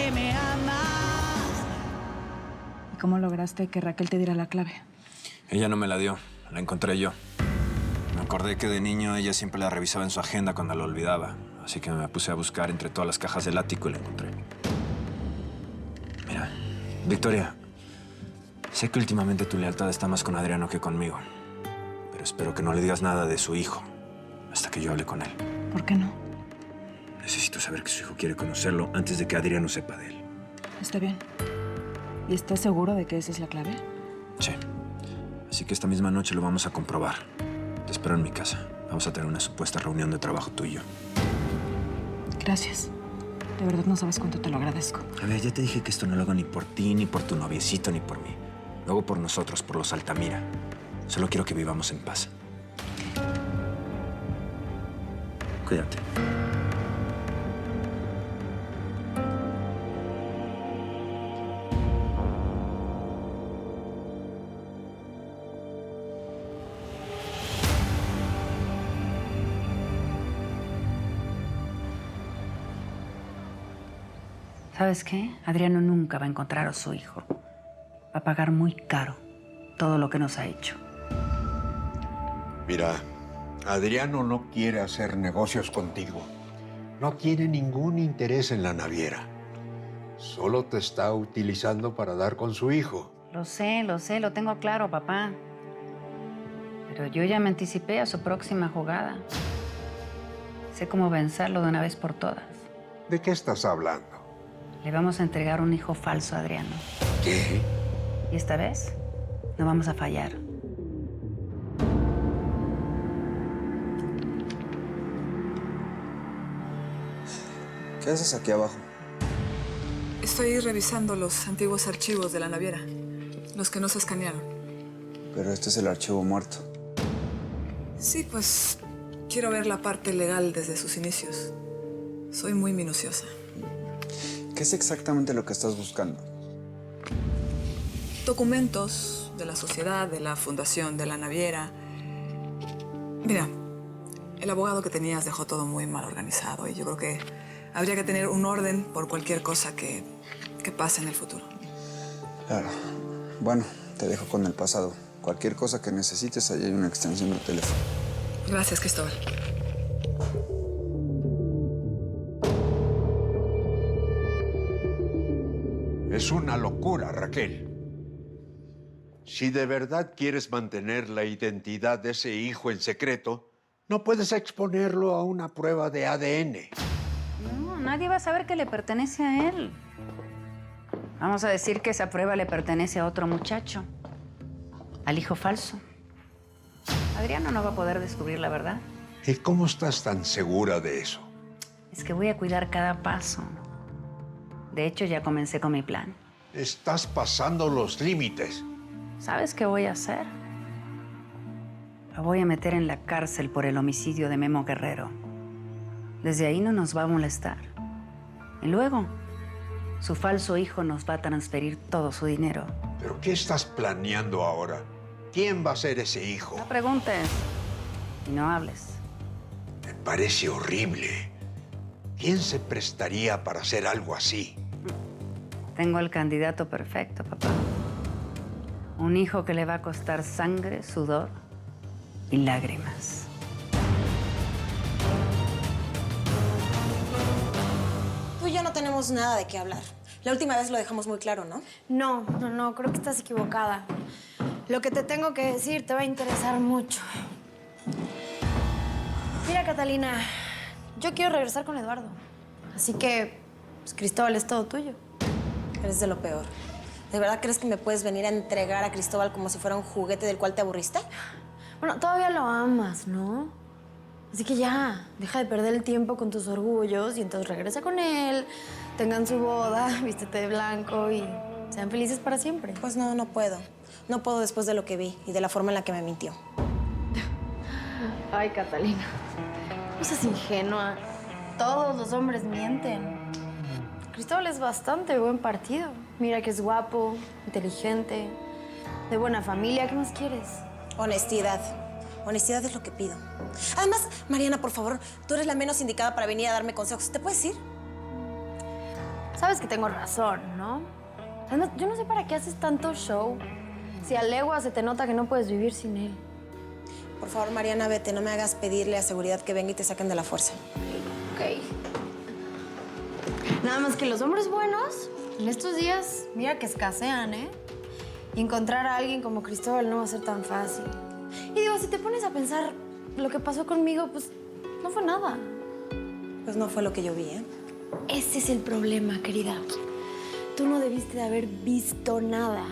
que me amas. ¿Y cómo lograste que Raquel te diera la clave? Ella no me la dio, la encontré yo. Me acordé que de niño ella siempre la revisaba en su agenda cuando la olvidaba. Así que me puse a buscar entre todas las cajas del ático y la encontré. Mira, Victoria, sé que últimamente tu lealtad está más con Adriano que conmigo. Pero espero que no le digas nada de su hijo hasta que yo hable con él. ¿Por qué no? Necesito saber que su hijo quiere conocerlo antes de que Adriano sepa de él. Está bien. ¿Y estás seguro de que esa es la clave? Sí. Así que esta misma noche lo vamos a comprobar. Te espero en mi casa. Vamos a tener una supuesta reunión de trabajo tú y yo. Gracias. De verdad no sabes cuánto te lo agradezco. A ver, ya te dije que esto no lo hago ni por ti, ni por tu noviecito, ni por mí. Lo hago por nosotros, por los Altamira. Solo quiero que vivamos en paz. Cuídate. ¿Sabes qué? Adriano nunca va a encontrar a su hijo. Va a pagar muy caro todo lo que nos ha hecho. Mira, Adriano no quiere hacer negocios contigo. No tiene ningún interés en la naviera. Solo te está utilizando para dar con su hijo. Lo sé, lo tengo claro, papá. Pero yo ya me anticipé a su próxima jugada. Sé cómo vencerlo de una vez por todas. ¿De qué estás hablando? Le vamos a entregar un hijo falso a Adriano. ¿Qué? Y esta vez no vamos a fallar. ¿Qué haces aquí abajo? Estoy revisando los antiguos archivos de la naviera, los que no se escanearon. Pero este es el archivo muerto. Sí, pues quiero ver la parte legal desde sus inicios. Soy muy minuciosa. ¿Qué es exactamente lo que estás buscando? Documentos de la sociedad, de la fundación, de la naviera. Mira, el abogado que tenías dejó todo muy mal organizado y yo creo que habría que tener un orden por cualquier cosa que pase en el futuro. Claro. Bueno, te dejo con el pasado. Cualquier cosa que necesites, ahí hay una extensión de teléfono. Gracias, Cristóbal. Es una locura, Raquel. Si de verdad quieres mantener la identidad de ese hijo en secreto, no puedes exponerlo a una prueba de ADN. No, nadie va a saber que le pertenece a él. Vamos a decir que esa prueba le pertenece a otro muchacho. Al hijo falso. Adriano no va a poder descubrir la verdad. ¿Y cómo estás tan segura de eso? Es que voy a cuidar cada paso. De hecho, ya comencé con mi plan. Estás pasando los límites. ¿Sabes qué voy a hacer? Lo voy a meter en la cárcel por el homicidio de Memo Guerrero. Desde ahí no nos va a molestar. Y luego, su falso hijo nos va a transferir todo su dinero. ¿Pero qué estás planeando ahora? ¿Quién va a ser ese hijo? No preguntes y no hables. Me parece horrible. ¿Quién se prestaría para hacer algo así? Tengo el candidato perfecto, papá. Un hijo que le va a costar sangre, sudor y lágrimas. Tú y yo no tenemos nada de qué hablar. La última vez lo dejamos muy claro, ¿no? No, creo que estás equivocada. Lo que te tengo que decir te va a interesar mucho. Mira, Catalina, yo quiero regresar con Eduardo. Así que, pues, Cristóbal es todo tuyo. Eres de lo peor. ¿De verdad crees que me puedes venir a entregar a Cristóbal como si fuera un juguete del cual te aburriste? Bueno, todavía lo amas, ¿no? Así que ya, deja de perder el tiempo con tus orgullos y entonces regresa con él, tengan su boda, vístete de blanco y sean felices para siempre. Pues no, no puedo. No puedo después de lo que vi y de la forma en la que me mintió. Ay, Catalina, no seas ingenua. Todos los hombres mienten. Cristóbal es bastante buen partido. Mira que es guapo, inteligente, de buena familia. ¿Qué más quieres? Honestidad. Honestidad es lo que pido. Además, Mariana, por favor, tú eres la menos indicada para venir a darme consejos. ¿Te puedes ir? Sabes que tengo razón, ¿no? Además, yo no sé para qué haces tanto show. Si a legua se te nota que no puedes vivir sin él. Por favor, Mariana, vete. No me hagas pedirle a seguridad que venga y te saquen de la fuerza. Ok. Nada más que los hombres buenos, en estos días, mira que escasean, ¿eh? Y encontrar a alguien como Cristóbal no va a ser tan fácil. Y digo, si te pones a pensar lo que pasó conmigo, pues no fue nada. Pues no fue lo que yo vi, ¿eh? Ese es el problema, querida. Tú no debiste de haber visto nada.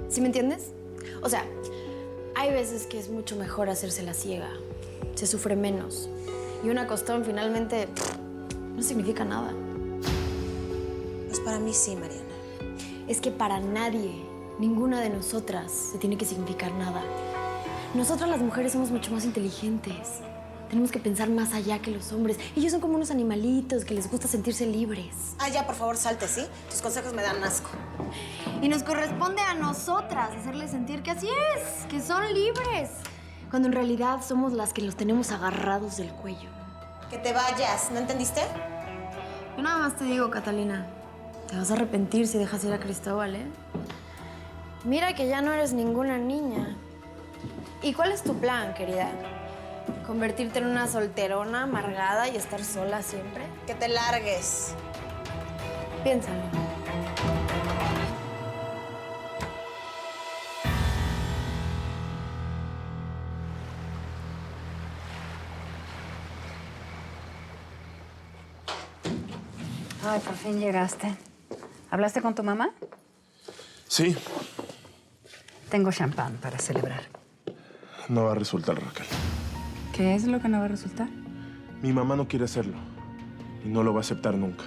¿Sí me entiendes? O sea, hay veces que es mucho mejor hacerse la ciega. Se sufre menos. Y un acostón finalmente no significa nada. Pues para mí sí, Mariana. Es que para nadie, ninguna de nosotras, se tiene que significar nada. Nosotras las mujeres somos mucho más inteligentes. Tenemos que pensar más allá que los hombres. Ellos son como unos animalitos que les gusta sentirse libres. Ah, ya, por favor, salte, ¿sí? Tus consejos me dan asco. Y nos corresponde a nosotras hacerles sentir que así es, que son libres. Cuando en realidad somos las que los tenemos agarrados del cuello. Que te vayas, ¿no entendiste? Yo nada más te digo, Catalina, te vas a arrepentir si dejas ir a Cristóbal, ¿eh? Mira que ya no eres ninguna niña. ¿Y cuál es tu plan, querida? ¿Convertirte en una solterona amargada y estar sola siempre? Que te largues. Piénsalo. Ay, por fin llegaste. ¿Hablaste con tu mamá? Sí, Tengo champán para celebrar. no va a resultar, Raquel. ¿Qué es lo que no va a resultar? Mi mamá no quiere hacerlo y no lo va a aceptar nunca.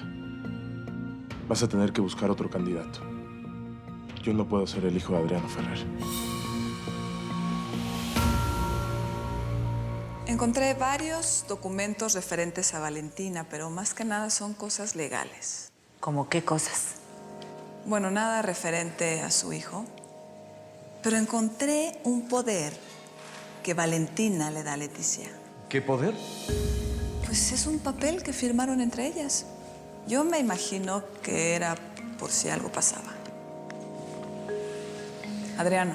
Vas a tener que buscar otro candidato. Yo no puedo ser el hijo de Adriano Ferrer. Encontré varios documentos referentes a Valentina, pero más que nada son cosas legales. ¿Cómo qué cosas? Bueno, nada referente a su hijo, pero encontré un poder que Valentina le da a Leticia. ¿Qué poder? Pues es un papel que firmaron entre ellas. Yo me imagino que era por si algo pasaba. Adriano.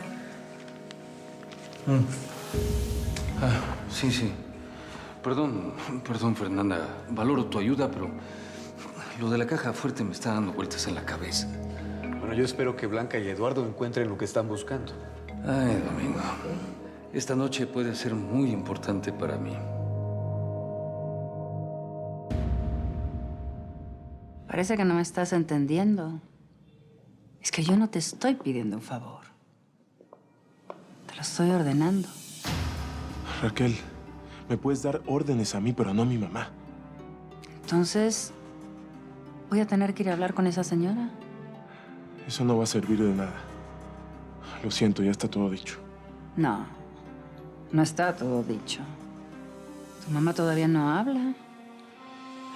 Sí. Perdón, Fernanda. Valoro tu ayuda, pero lo de la caja fuerte me está dando vueltas en la cabeza. Bueno, yo espero que Blanca y Eduardo encuentren lo que están buscando. Ay, Domingo. Esta noche puede ser muy importante para mí. Parece que no me estás entendiendo. Es que yo no te estoy pidiendo un favor. Te lo estoy ordenando. Raquel, me puedes dar órdenes a mí, pero no a mi mamá. Entonces, ¿voy a tener que ir a hablar con esa señora? Eso no va a servir de nada. Lo siento, ya está todo dicho. No, no está todo dicho. Tu mamá todavía no habla.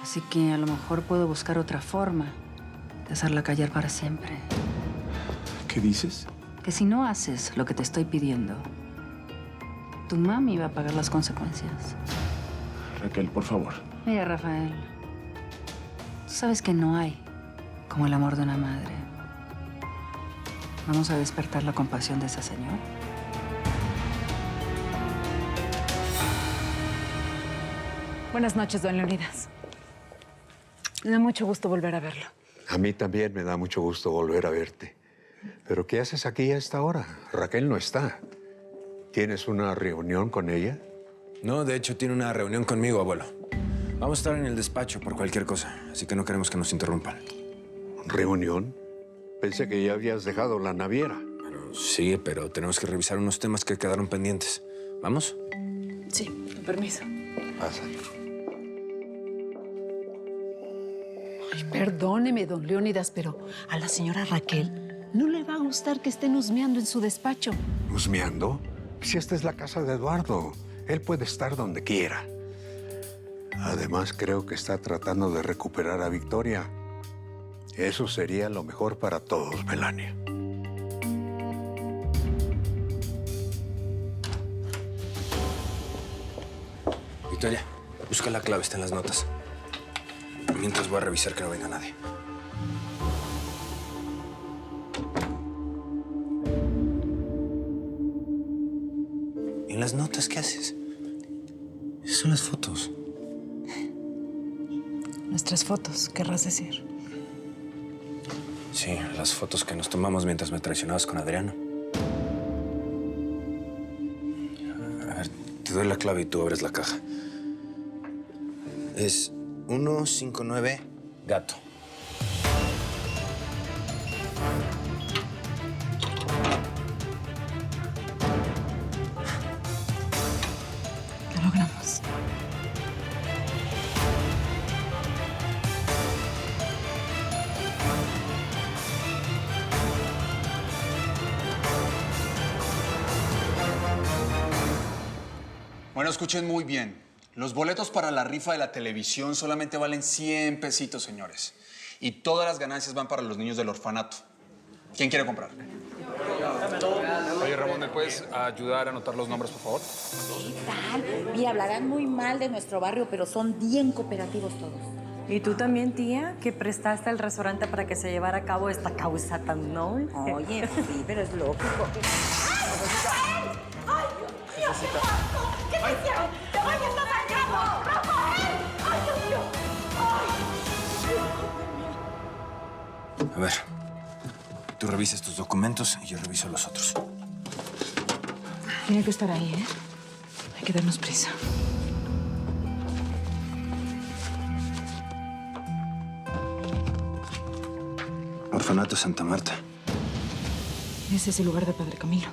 Así que a lo mejor puedo buscar otra forma de hacerla callar para siempre. ¿Qué dices? Que si no haces lo que te estoy pidiendo, tu mami va a pagar las consecuencias. Raquel, por favor. Mira, Rafael, tú sabes que no hay como el amor de una madre. Vamos a despertar la compasión de esa señora. Buenas noches, don Leonidas. Me da mucho gusto volver a verlo. A mí también me da mucho gusto volver a verte. ¿Pero qué haces aquí a esta hora? Raquel no está. ¿Tienes una reunión con ella? No, de hecho, tiene una reunión conmigo, abuelo. Vamos a estar en el despacho por cualquier cosa, así que no queremos que nos interrumpan. ¿Reunión? Pensé que ya habías dejado la naviera. Bueno, sí, pero tenemos que revisar unos temas que quedaron pendientes. ¿Vamos? Sí, con permiso. Pasa. Ay, perdóneme, don Leónidas, pero a la señora Raquel no le va a gustar que estén husmeando en su despacho. ¿Husmeando? Si esta es la casa de Eduardo, él puede estar donde quiera. Además, creo que está tratando de recuperar a Victoria. Eso sería lo mejor para todos, Melania. Victoria, busca la clave, está en las notas. Mientras voy a revisar que no venga nadie. En las notas, ¿qué haces? Esas son las fotos. Nuestras fotos, querrás decir. Sí, las fotos que nos tomamos mientras me traicionabas con Adriano. A ver, te doy la clave y tú abres la caja. Es 159 gato. Lo logramos. Bueno, escuchen muy bien. Los boletos para la rifa de la televisión solamente valen 100 pesitos, señores. Y todas las ganancias van para los niños del orfanato. ¿Quién quiere comprar? Oye, Ramón, ¿me puedes ayudar a anotar los nombres, por favor? ¿Qué tal? Mira, hablarán muy mal de nuestro barrio, pero son bien cooperativos todos. ¿Y tú también, tía, que prestaste el restaurante para que se llevara a cabo esta causa tan noble? Oye, sí, pero es lógico. ¡Ay, Dios mío! ¿Qué te hicieron? ¡Te voy a estar sangrando! ¡Rafael! ¡Ay, Dios mío! ¡Ay! A ver, tú revisas tus documentos y yo reviso los otros. Tiene que estar ahí, ¿eh? Hay que darnos prisa. Orfanato Santa Marta. Ese es el lugar de Padre Camilo.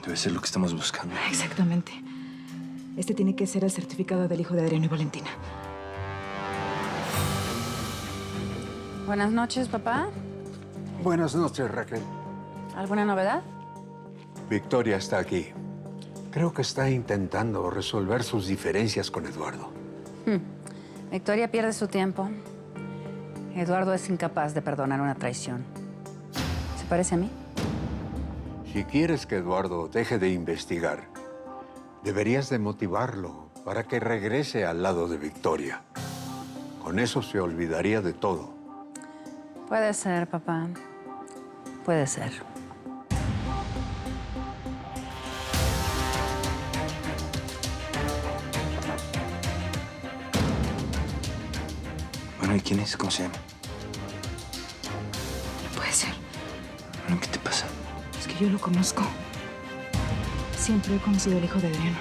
Debe ser lo que estamos buscando. Exactamente. Este tiene que ser el certificado del hijo de Adriano y Valentina. Buenas noches, papá. Buenas noches, Raquel. ¿Alguna novedad? Victoria está aquí. Creo que está intentando resolver sus diferencias con Eduardo. Victoria pierde su tiempo. Eduardo es incapaz de perdonar una traición. ¿Se parece a mí? Si quieres que Eduardo deje de investigar, deberías de motivarlo para que regrese al lado de Victoria. Con eso se olvidaría de todo. Puede ser, papá. Puede ser. Bueno, ¿y quién es? ¿Cómo se llama? No puede ser. Bueno, ¿qué te pasa? Es que yo lo conozco. Siempre he conocido al hijo de Adriano.